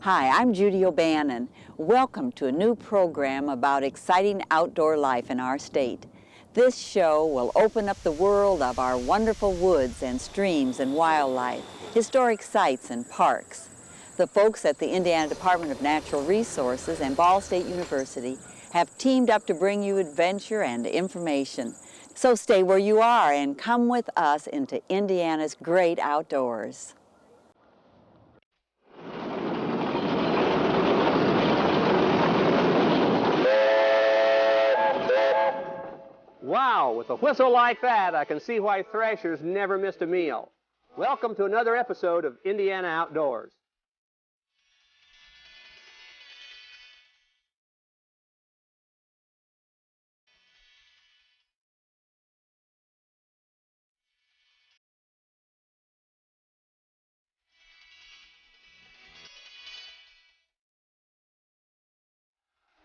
Hi, I'm Judy O'Bannon. Welcome to a new program about exciting outdoor life in our state. This show will open up the world of our wonderful woods and streams and wildlife, historic sites and parks. The folks at the Indiana Department of Natural Resources and Ball State University have teamed up to bring you adventure and information. So stay where you are and come with us into Indiana's great outdoors. Wow, with a whistle like that, I can see why thrashers never missed a meal. Welcome to another episode of Indiana Outdoors.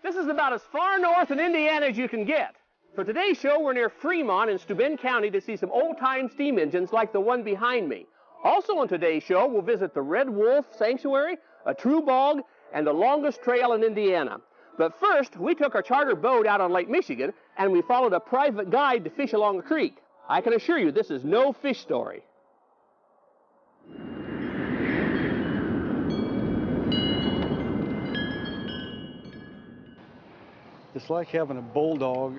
This is about as far north in Indiana as you can get. For today's show, we're near Fremont in Steuben County to see some old-time steam engines like the one behind me. Also on today's show, we'll visit the Red Wolf Sanctuary, a true bog, and the longest trail in Indiana. But first, we took our charter boat out on Lake Michigan, and we followed a private guide to fish along a creek. I can assure you, this is no fish story. It's like having a bulldog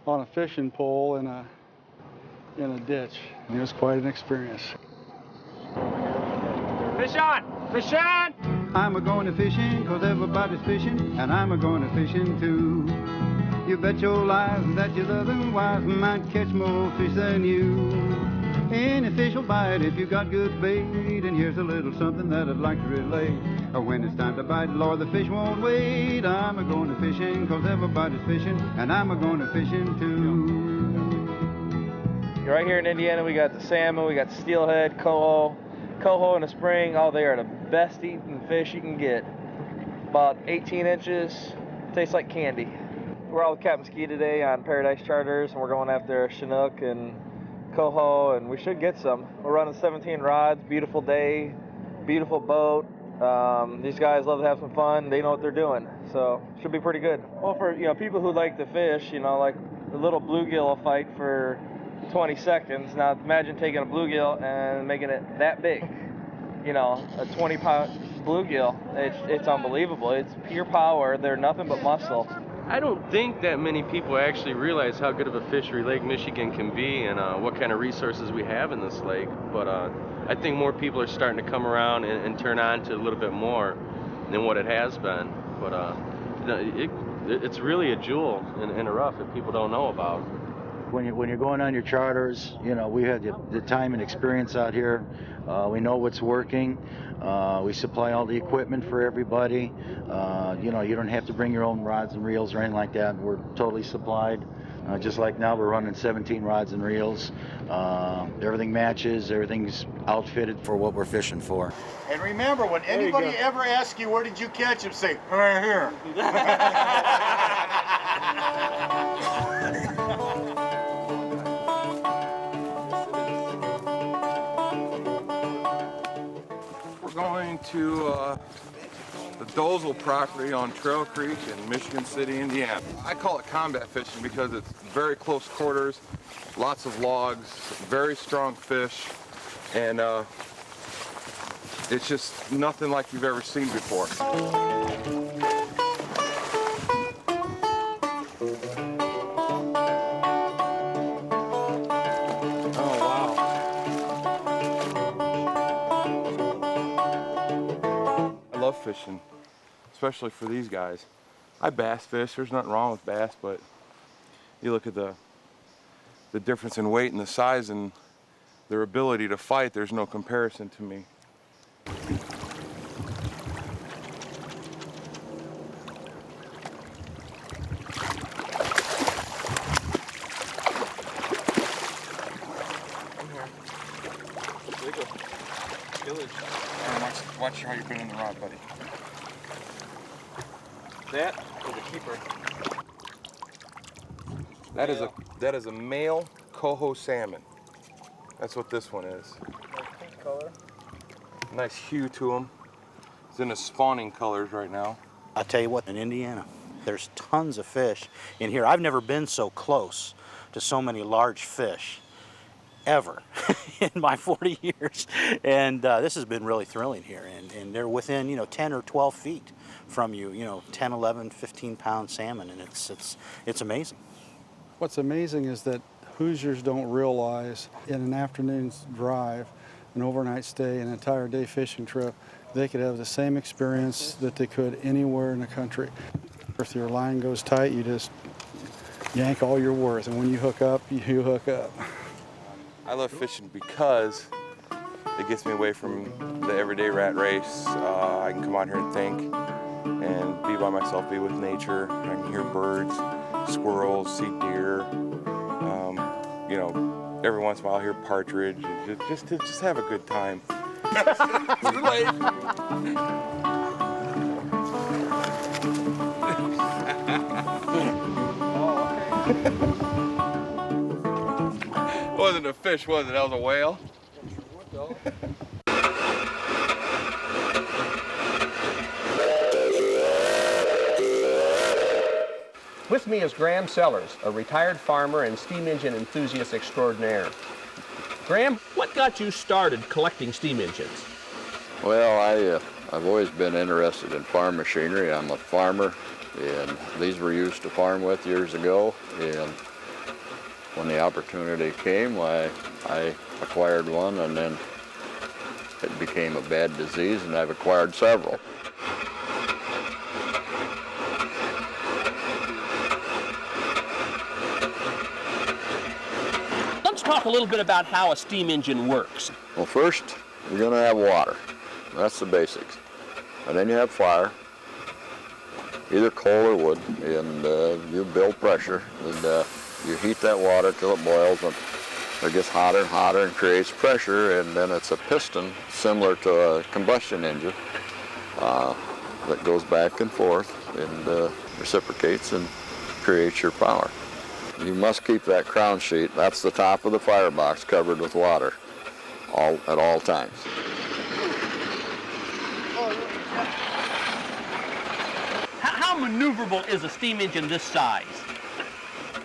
on a fishing pole in a ditch. It was quite an experience. Fish on! Fish on! I'm a-going to fishing 'cause everybody's fishing, and I'm a-going to fishing too. You bet your life that your loving wife might catch more fish than you. Any fish will bite if you got good bait, and here's a little something that I'd like to relate. When it's time to bite, Lord, the fish won't wait. I'm a-going to fishing 'cause everybody's fishing, and I'm a-going to fishing too. Right here in Indiana, we got the salmon, we got the steelhead, coho in the spring. Oh, they are the best eating fish you can get. About 18 inches, tastes like candy. We're out with Captain Ski today on Paradise Charters, and we're going after Chinook and coho, and we should get some. We're running 17 rods, beautiful day, beautiful boat. These guys love to have some fun. They know what they're doing, so should be pretty good. Well, for people who like to fish, like a little bluegill will fight for 20 seconds. Now imagine taking a bluegill and making it that big. A 20-pound bluegill. It's unbelievable. It's pure power. They're nothing but muscle. I don't think that many people actually realize how good of a fishery Lake Michigan can be and what kind of resources we have in this lake. But I think more people are starting to come around and turn on to a little bit more than what it has been. But it's really a jewel in the rough that people don't know about. When you're going on your charters, we had the time and experience out here. We know what's working. We supply all the equipment for everybody. You don't have to bring your own rods and reels or anything like that. We're totally supplied. Just like now, we're running 17 rods and reels. Everything matches. Everything's outfitted for what we're fishing for. And remember, when anybody ever asks you, where did you catch him, say, right here. Going to the Dozel property on Trail Creek in Michigan City, Indiana. I call it combat fishing because it's very close quarters, lots of logs, very strong fish, and it's just nothing like you've ever seen before. Fishing, especially for these guys. I bass fish. There's nothing wrong with bass, but you look at the difference in weight and the size and their ability to fight. There's no comparison to me. Watch how you put it in the rod, buddy. That is a keeper. That is a male coho salmon. That's what this one is. Pink color. Nice hue to them. It's in its spawning colors right now. I tell you what, in Indiana, there's tons of fish in here. I've never been so close to so many large fish ever in my 40 years. And this has been really thrilling here. And they're within, 10 or 12 feet from you, 10, 11, 15-pound salmon, and it's amazing. What's amazing is that Hoosiers don't realize in an afternoon's drive, an overnight stay, an entire day fishing trip, they could have the same experience that they could anywhere in the country. If your line goes tight, you just yank all your worth, and when you hook up, you hook up. I love fishing because it gets me away from the everyday rat race. I can come out here and think and be by myself, be with nature. I can hear birds, squirrels, see deer. Every once in a while I hear partridge. Just have a good time. Too late. Wasn't a fish, was it? That was a whale. With me is Graham Sellers, a retired farmer and steam engine enthusiast extraordinaire. Graham, what got you started collecting steam engines? Well, I've always been interested in farm machinery. I'm a farmer, and these were used to farm with years ago. And when the opportunity came, I acquired one, and then it became a bad disease, and I've acquired several. Let's talk a little bit about how a steam engine works. Well, first, you're going to have water. That's the basics. And then you have fire, either coal or wood, and you build pressure, and you heat that water till it boils, and it gets hotter and hotter and creates pressure, and then it's a piston similar to a combustion engine that goes back and forth and reciprocates and creates your power. You must keep that crown sheet, that's the top of the firebox, covered with water at all times. How maneuverable is a steam engine this size?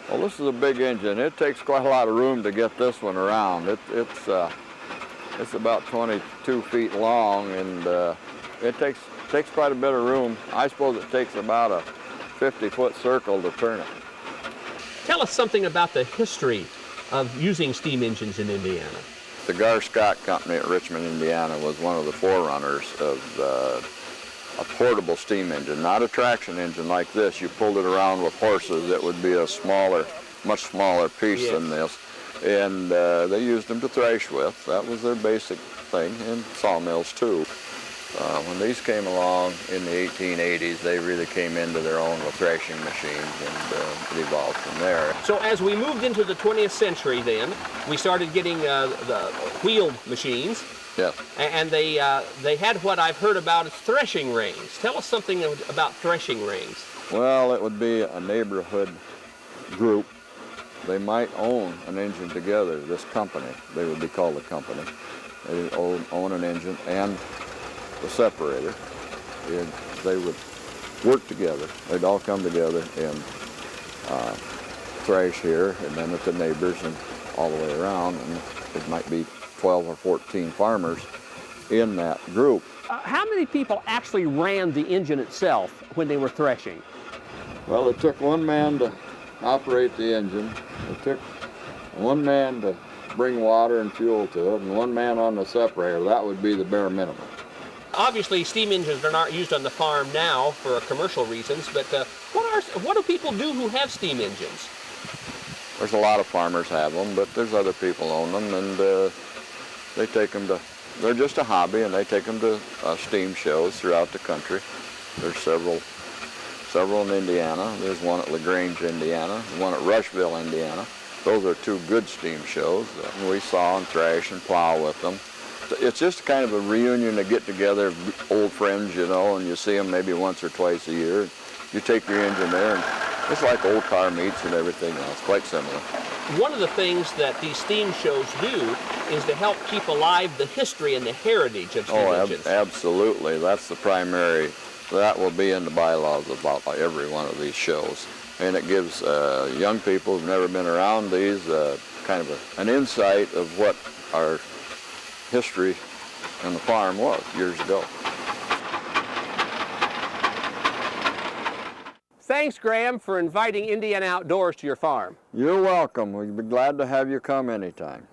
Well, this is a big engine. It takes quite a lot of room to get this one around. It's about 22 feet long, and it takes quite a bit of room. I suppose it takes about a 50-foot circle to turn it. Tell us something about the history of using steam engines in Indiana. The Gar Scott Company at Richmond, Indiana was one of the forerunners of a portable steam engine, not a traction engine like this. You pulled it around with horses. It would be a smaller, much smaller piece than this. And they used them to thrash with. That was their basic thing, and sawmills too. When these came along in the 1880s, they really came into their own with thrashing machines, and it evolved from there. So as we moved into the 20th century then, we started getting the wheeled machines. Yes. And they had what I've heard about as threshing rings. Tell us something about threshing rings. Well, it would be a neighborhood group. They might own an engine together, this company. They would be called a company. They own an engine and the separator. And they would work together. They'd all come together and thrash here, and then at the neighbors and all the way around. And it might be 12 or 14 farmers in that group. How many people actually ran the engine itself when they were threshing? Well, it took one man to operate the engine. It took one man to bring water and fuel to it, and one man on the separator. That would be the bare minimum. Obviously, steam engines are not used on the farm now for commercial reasons, but what do people do who have steam engines? There's a lot of farmers have them, but there's other people own them, and they take them to, they're just a hobby, and they take them to steam shows throughout the country. There's several in Indiana. There's one at LaGrange, Indiana, one at Rushville, Indiana. Those are two good steam shows. We saw and thrash and plow with them. It's just kind of a reunion, to get together, old friends, you know, and you see them maybe once or twice a year. You take your engine there, and it's like old car meets and everything else, quite similar. One of the things that these steam shows do is to help keep alive the history and the heritage of steam engines. Absolutely. That's the primary. That will be in the bylaws about every one of these shows. And it gives young people who've never been around these kind of an insight of what our history on the farm was years ago. Thanks, Graham, for inviting Indiana Outdoors to your farm. You're welcome. We'd be glad to have you come anytime.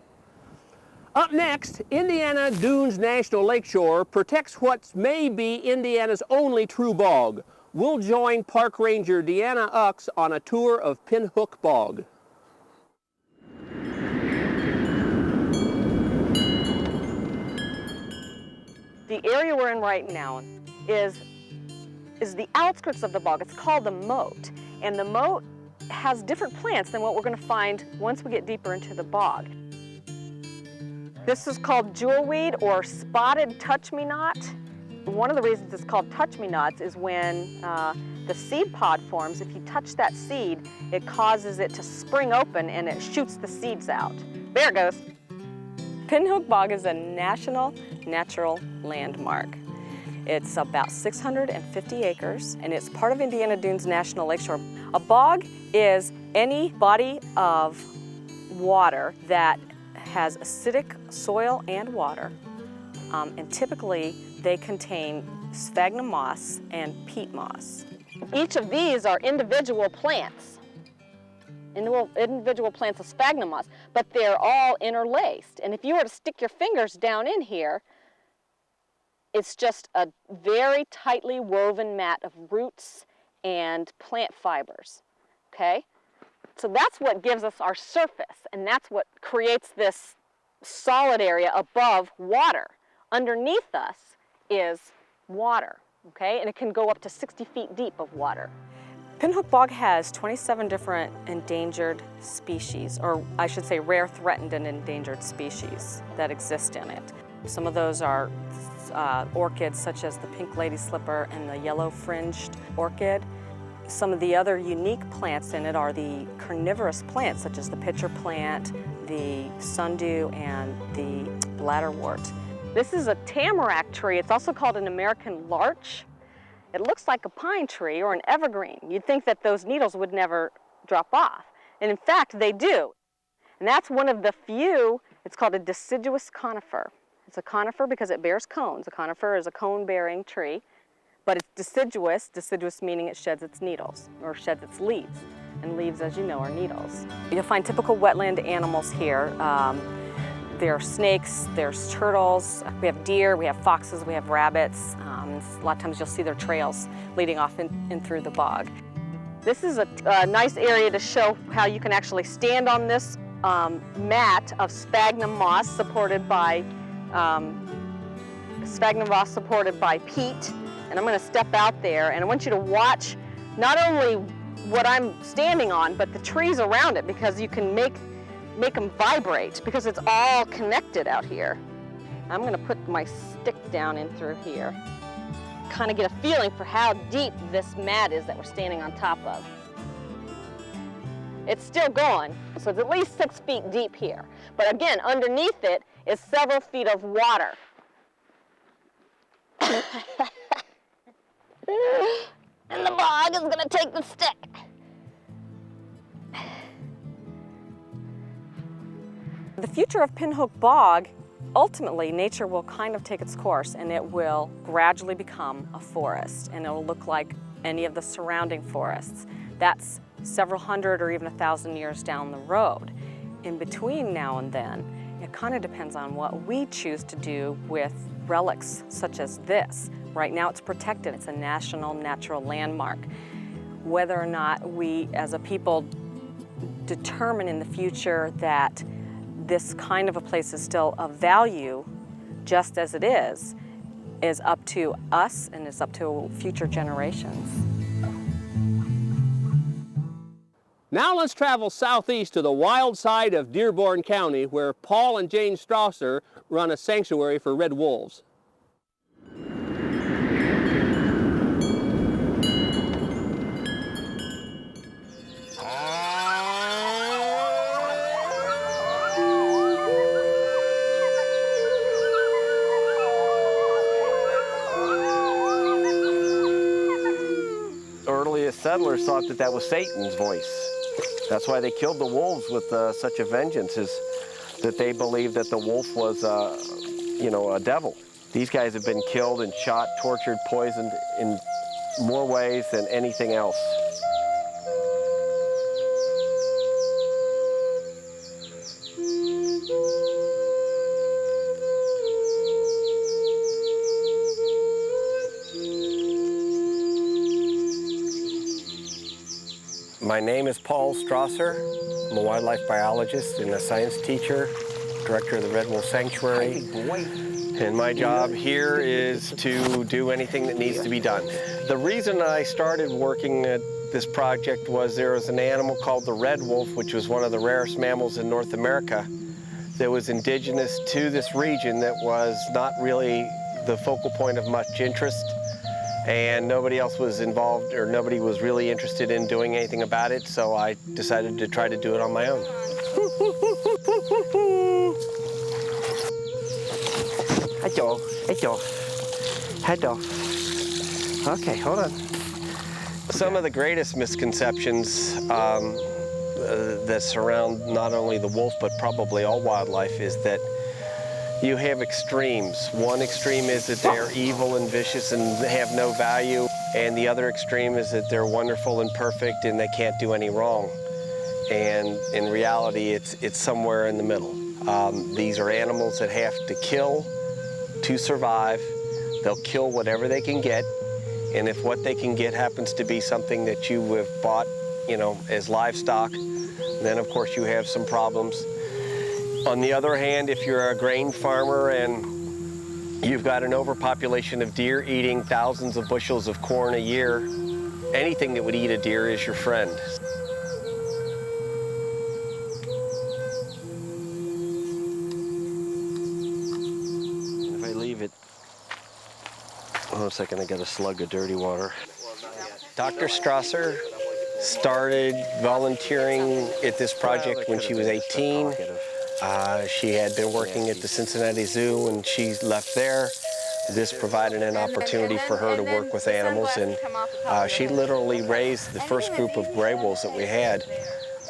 Up next, Indiana Dunes National Lakeshore protects what may be Indiana's only true bog. We'll join Park Ranger Deanna Ux on a tour of Pinhook Bog. The area we're in right now is the outskirts of the bog. It's called the moat, and the moat has different plants than what we're going to find once we get deeper into the bog. This is called jewelweed or spotted touch-me-not. One of the reasons it's called touch-me-nots is when the seed pod forms. If you touch that seed, it causes it to spring open and it shoots the seeds out. There it goes. Pinhook Bog is a national natural landmark. It's about 650 acres, and it's part of Indiana Dunes National Lakeshore. A bog is any body of water that has acidic soil and water, and typically they contain sphagnum moss and peat moss. Each of these are individual plants. Individual plants of sphagnum moss, but they're all interlaced. And if you were to stick your fingers down in here, it's just a very tightly woven mat of roots and plant fibers, okay? So that's what gives us our surface, and that's what creates this solid area above water. Underneath us is water, okay? And it can go up to 60 feet deep of water. Pinhook Bog has 27 different endangered species, or I should say rare, threatened, and endangered species that exist in it. Some of those are orchids such as the pink lady slipper and the yellow fringed orchid. Some of the other unique plants in it are the carnivorous plants such as the pitcher plant, the sundew, and the bladderwort. This is a tamarack tree. It's also called an American larch. It looks like a pine tree or an evergreen. You'd think that those needles would never drop off. And in fact, they do. And that's one of the few, it's called a deciduous conifer. It's a conifer because it bears cones. A conifer is a cone-bearing tree, but it's deciduous, deciduous meaning it sheds its needles, or sheds its leaves. And leaves, as you know, are needles. You'll find typical wetland animals here. There are snakes, there's turtles, we have deer, we have foxes, we have rabbits. A lot of times you'll see their trails leading off in through the bog. This is a nice area to show how you can actually stand on this mat of sphagnum moss supported by peat. And I'm going to step out there, and I want you to watch not only what I'm standing on, but the trees around it, because you can make them vibrate, because it's all connected out here. I'm going to put my stick down in through here, kind of get a feeling for how deep this mat is that we're standing on top of. It's still going, so it's at least 6 feet deep here. But again, underneath it is several feet of water. And the bog is going to take the stick. The future of Pinhook Bog, ultimately nature will kind of take its course, and it will gradually become a forest, and it will look like any of the surrounding forests. That's several hundred or even 1,000 years down the road. In between now and then, it kind of depends on what we choose to do with relics such as this. Right now it's protected. It's a national natural landmark. Whether or not we as a people determine in the future that this kind of a place is still of value, just as it is up to us and is up to future generations. Now let's travel southeast to the wild side of Dearborn County, where Paul and Jane Strasser run a sanctuary for red wolves. Earliest settlers thought that that was Satan's voice. That's why they killed the wolves with such a vengeance, is that they believed that the wolf was, a devil. These guys have been killed and shot, tortured, poisoned in more ways than anything else. My name is Paul Strasser. I'm a wildlife biologist and a science teacher, director of the Red Wolf Sanctuary. And my job here is to do anything that needs to be done. The reason I started working at this project was there was an animal called the red wolf, which was one of the rarest mammals in North America, that was indigenous to this region, that was not really the focal point of much interest. And nobody else was involved, or nobody was really interested in doing anything about it, so I decided to try to do it on my own. Hello, hello, hello. Okay, hold on. Some of the greatest misconceptions that surround not only the wolf, but probably all wildlife, is that you have extremes. One extreme is that they are evil and vicious and have no value, and the other extreme is that they're wonderful and perfect and they can't do any wrong. And in reality, it's somewhere in the middle. These are animals that have to kill to survive. They'll kill whatever they can get, and if what they can get happens to be something that you have bought, as livestock, then of course you have some problems. On the other hand, if you're a grain farmer and you've got an overpopulation of deer eating thousands of bushels of corn a year, anything that would eat a deer is your friend. If I leave it, hold on a second, I got a slug of dirty water. Dr. Strasser started volunteering at this project when she was 18. She had been working at the Cincinnati Zoo and she left there. This provided an opportunity for her to work with animals, and she literally raised the first group of gray wolves that we had.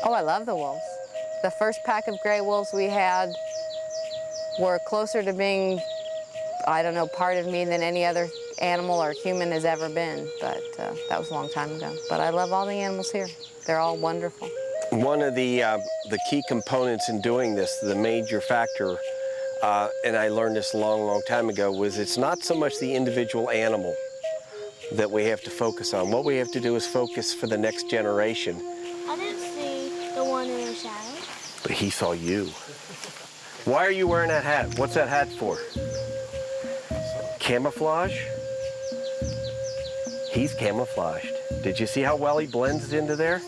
Oh, I love the wolves. The first pack of gray wolves we had were closer to being, I don't know, part of me than any other animal or human has ever been, but that was a long time ago. But I love all the animals here. They're all wonderful. One of the key components in doing this, the major factor, and I learned this a long, long time ago, was it's not so much the individual animal that we have to focus on. What we have to do is focus for the next generation. I didn't see the one in the shadow. But he saw you. Why are you wearing that hat? What's that hat for? Camouflage? He's camouflaged. Did you see how well he blends into there?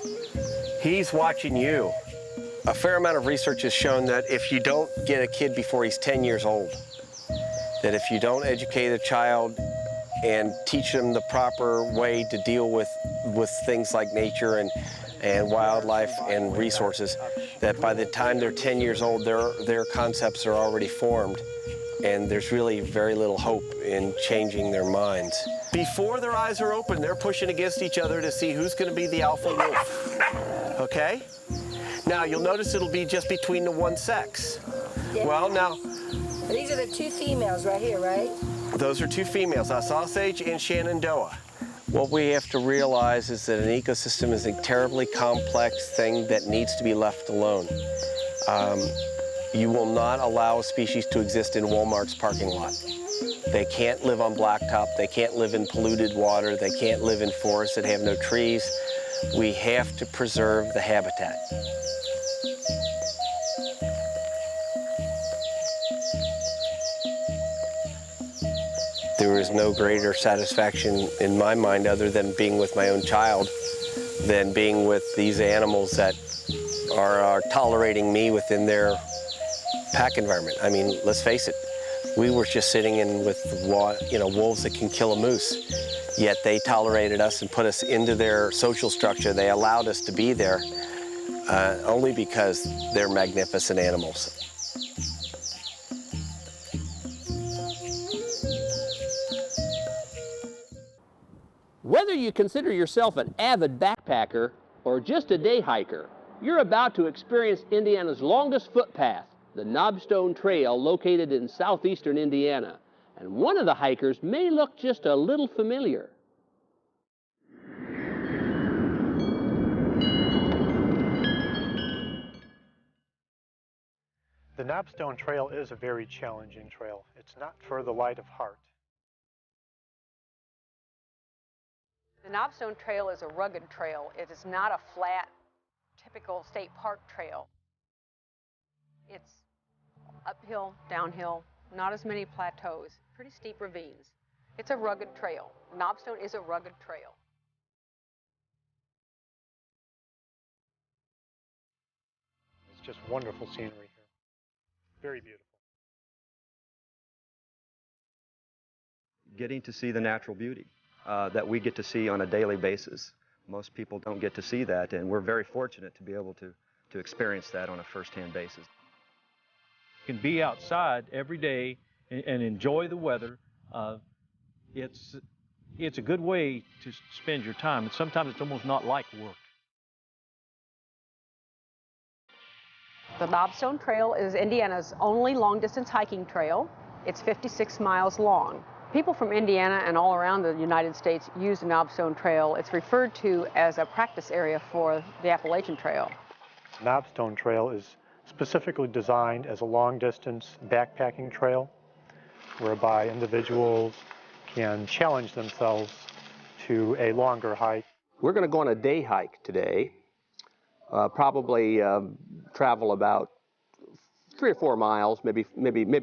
He's watching you. A fair amount of research has shown that if you don't get a kid before he's 10 years old, that if you don't educate a child and teach them the proper way to deal with things like nature and wildlife and resources, that by the time they're 10 years old, their concepts are already formed, and there's really very little hope in changing their minds. Before their eyes are open, they're pushing against each other to see who's going to be the alpha wolf. Okay? Now, you'll notice it'll be just between the one sex. Yeah. Well, now... These are the two females right here, right? Those are two females, Osage and Shenandoah. What we have to realize is that an ecosystem is a terribly complex thing that needs to be left alone. You will not allow a species to exist in Walmart's parking lot. They can't live on blacktop, they can't live in polluted water, they can't live in forests that have no trees. We have to preserve the habitat. There is no greater satisfaction in my mind other than being with my own child than being with these animals that are tolerating me within their pack environment. I mean, let's face it, we were just sitting in with wolves that can kill a moose, yet they tolerated us and put us into their social structure. They allowed us to be there only because they're magnificent animals. Whether you consider yourself an avid backpacker or just a day hiker, you're about to experience Indiana's longest footpath, the Knobstone Trail, located in southeastern Indiana. And one of the hikers may look just a little familiar. The Knobstone Trail is a very challenging trail. It's not for the light of heart. The Knobstone Trail is a rugged trail. It is not a flat, typical state park trail. It's uphill, downhill, not as many plateaus, pretty steep ravines. It's a rugged trail. Knobstone is a rugged trail. It's just wonderful scenery here. Very beautiful. Getting to see the natural beauty that we get to see on a daily basis. Most people don't get to see that, and we're very fortunate to be able to experience that on a first-hand basis. You can be outside every day and enjoy the weather. It's a good way to spend your time, and sometimes it's almost not like work. The Knobstone Trail is Indiana's only long-distance hiking trail. It's 56 miles long. People from Indiana and all around the United States use the Knobstone Trail. It's referred to as a practice area for the Appalachian Trail. Knobstone Trail is specifically designed as a long-distance backpacking trail whereby individuals can challenge themselves to a longer hike. We're going to go on a day hike today, probably travel about 3 or 4 miles, maybe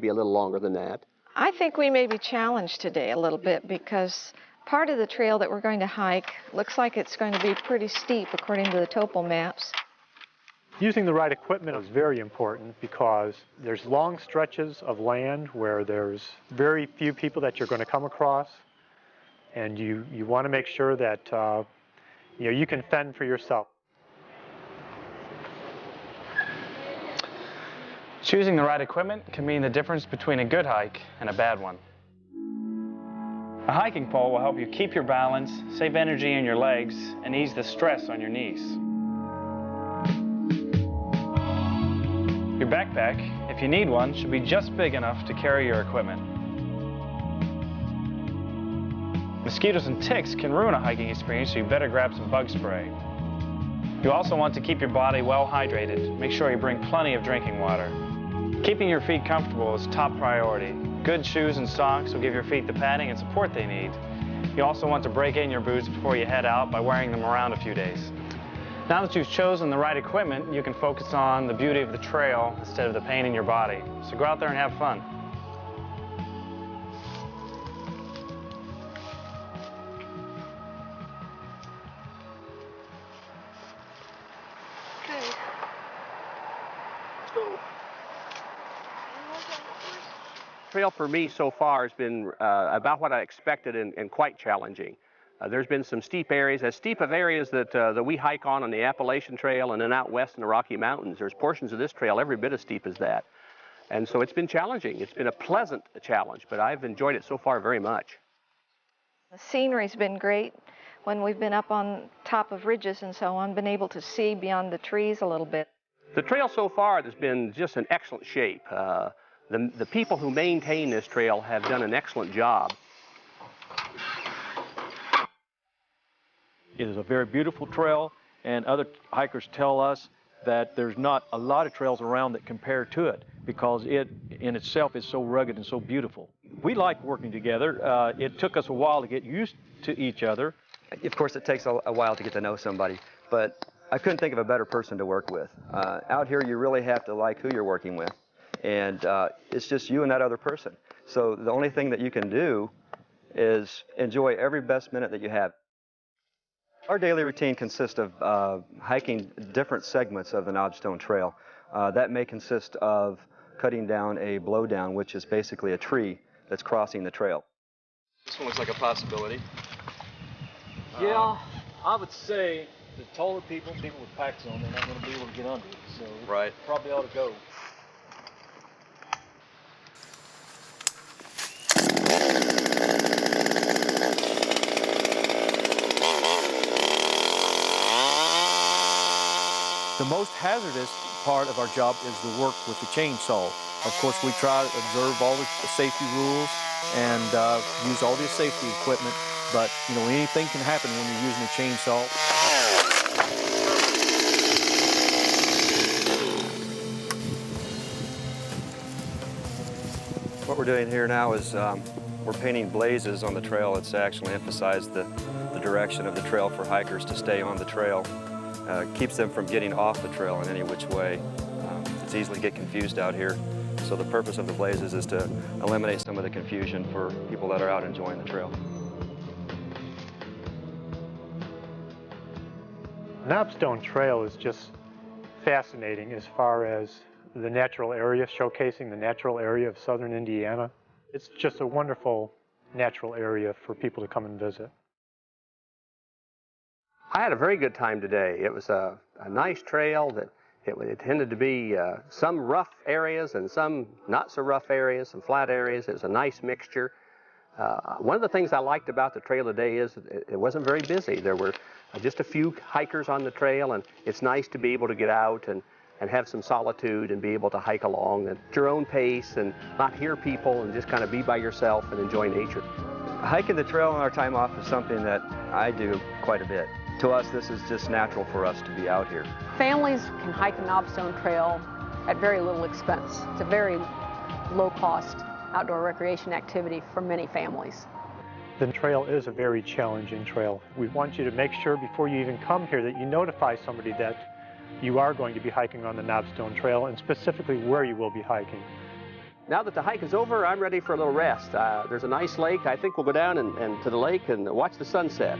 a little longer than that. I think we may be challenged today a little bit because part of the trail that we're going to hike looks like it's going to be pretty steep according to the topo maps. Using the right equipment is very important because there's long stretches of land where there's very few people that you're going to come across, and you want to make sure that you can fend for yourself. Choosing the right equipment can mean the difference between a good hike and a bad one. A hiking pole will help you keep your balance, save energy in your legs, and ease the stress on your knees. Your backpack, if you need one, should be just big enough to carry your equipment. Mosquitoes and ticks can ruin a hiking experience, so you better grab some bug spray. You also want to keep your body well hydrated. Make sure you bring plenty of drinking water. Keeping your feet comfortable is top priority. Good shoes and socks will give your feet the padding and support they need. You also want to break in your boots before you head out by wearing them around a few days. Now that you've chosen the right equipment, you can focus on the beauty of the trail instead of the pain in your body. So go out there and have fun. Trail for me so far has been about what I expected and quite challenging. There's been some steep areas, as steep of areas that we hike on the Appalachian Trail and then out west in the Rocky Mountains. There's portions of this trail every bit as steep as that. And so it's been challenging. It's been a pleasant challenge, but I've enjoyed it so far very much. The scenery's been great. When we've been up on top of ridges and so on, been able to see beyond the trees a little bit. The trail so far has been just in excellent shape. The people who maintain this trail have done an excellent job. It is a very beautiful trail, and other hikers tell us that there's not a lot of trails around that compare to it because it in itself is so rugged and so beautiful. We like working together. It took us a while to get used to each other. Of course, it takes a while to get to know somebody, but I couldn't think of a better person to work with. Out here, you really have to like who you're working with, and it's just you and that other person. So the only thing that you can do is enjoy every best minute that you have. Our daily routine consists of hiking different segments of the Knobstone Trail. That may consist of cutting down a blowdown, which is basically a tree that's crossing the trail. This one looks like a possibility. Yeah, I would say the taller people with packs on, they're not going to be able to get under it. So right. Probably ought to go. The most hazardous part of our job is the work with the chainsaw. Of course, we try to observe all the safety rules and use all the safety equipment, but you know, anything can happen when you're using a chainsaw. What we're doing here now is we're painting blazes on the trail. It's to actually emphasize the direction of the trail for hikers to stay on the trail. Keeps them from getting off the trail in any which way. It's easily get confused out here. So the purpose of the blazes is to eliminate some of the confusion for people that are out enjoying the trail. Knobstone Trail is just fascinating as far as the natural area, showcasing the natural area of southern Indiana. It's just a wonderful natural area for people to come and visit. I had a very good time today. It was a nice trail that it tended to be some rough areas and some not so rough areas, some flat areas. It was a nice mixture. One of the things I liked about the trail today is it wasn't very busy. There were just a few hikers on the trail, and it's nice to be able to get out and have some solitude and be able to hike along at your own pace and not hear people and just kind of be by yourself and enjoy nature. Hiking the trail on our time off is something that I do quite a bit. To us, this is just natural for us to be out here. Families can hike the Knobstone Trail at very little expense. It's a very low-cost outdoor recreation activity for many families. The trail is a very challenging trail. We want you to make sure before you even come here that you notify somebody that you are going to be hiking on the Knobstone Trail and specifically where you will be hiking. Now that the hike is over, I'm ready for a little rest. There's a nice lake. I think we'll go down and to the lake and watch the sunset.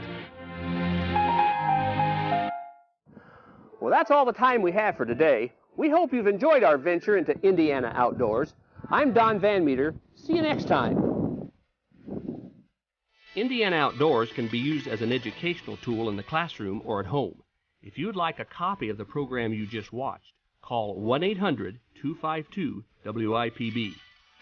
Well, that's all the time we have for today. We hope you've enjoyed our venture into Indiana outdoors. I'm Don Van Meter. See you next time. Indiana Outdoors can be used as an educational tool in the classroom or at home. If you'd like a copy of the program you just watched, call 1-800-252-WIPB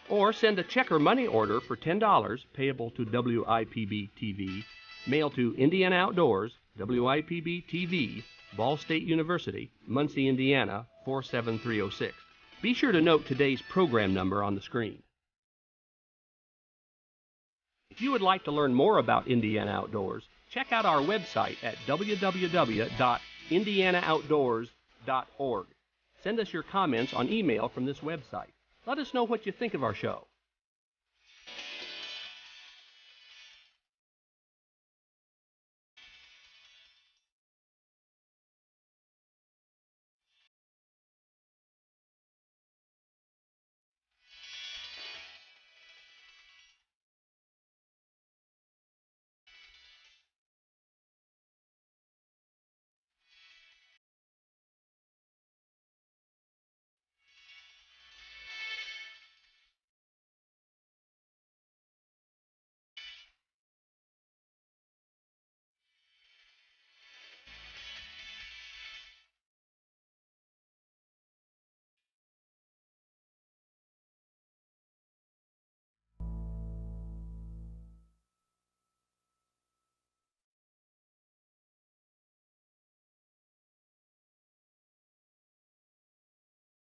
or send a check or money order for $10 payable to WIPB-TV, mail to Indiana Outdoors, WIPB-TV, Ball State University, Muncie, Indiana, 47306. Be sure to note today's program number on the screen. If you would like to learn more about Indiana Outdoors, check out our website at www.indianaoutdoors.org. Send us your comments on email from this website. Let us know what you think of our show.